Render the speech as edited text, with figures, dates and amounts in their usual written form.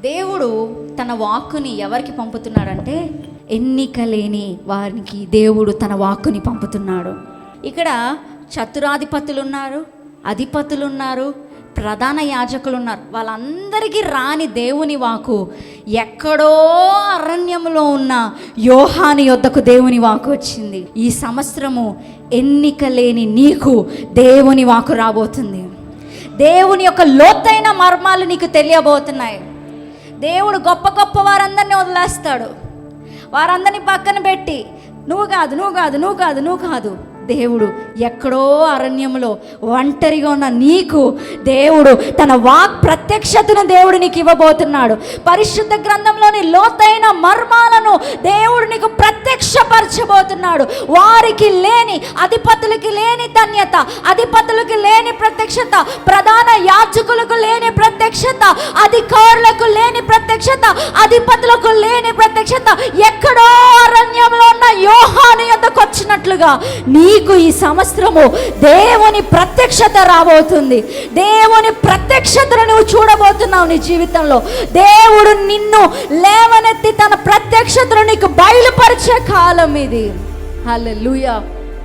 దేవుడు తన వాక్కుని ఎవరికి పంపుతున్నాడంటే, ఎన్నిక లేని వారికి దేవుడు తన వాక్కుని పంపుతున్నాడు. ఇక్కడ చతురాధిపతులు ఉన్నారు, అధిపతులు ఉన్నారు, ప్రధాన యాజకులు ఉన్నారు. వాళ్ళందరికీ రాని దేవుని వాక్కు ఎక్కడో అరణ్యంలో ఉన్న యోహాను యొద్దకు దేవుని వాక్కు వచ్చింది. ఈ సంవత్సరము ఎన్నిక లేని నీకు దేవుని వాక్కు రాబోతుంది. దేవుని యొక్క లోతైన మర్మాలు నీకు తెలియబోతున్నాయి. దేవుడు గొప్ప గొప్ప వారందరినీ వదిలేస్తాడు. వారందరినీ పక్కన పెట్టి నువ్వు కాదు దేవుడు ఎక్కడో అరణ్యంలో ఒంటరిగా ఉన్న నీకు దేవుడు తన వాక్ ప్రత్యక్షతను దేవుడు నీకు ఇవ్వబోతున్నాడు. పరిశుద్ధ గ్రంథంలోని లోతైన మర్మాలను దేవుడు నీకు ప్రత్యక్షపరచబోతున్నాడు. వారికి లేని, అధిపతులకి లేని ధన్యత, అధిపతులకి లేని ప్రత్యక్షత, ప్రధాన యాజకులకు లేని ప్రత్యక్షత, అధికారులకు లేని ప్రత్యక్షత, అధిపతులకు లేని ప్రత్యక్షత ఎక్కడో అరణ్యంలో ఉన్న యోహాను యొద్దకు వచ్చినట్లుగా నీకు ఈ సంవత్సరము దేవుని ప్రత్యక్షత రాబోతుంది. దేవుని ప్రత్యక్షతను నువ్వు చూడబోతున్నావు నీ జీవితంలో. దేవుడు నిన్ను లేవనెత్తి తన ప్రత్యక్షతను నీకు బయలుపరిచే కాలం ఇది. హల్లెలూయా.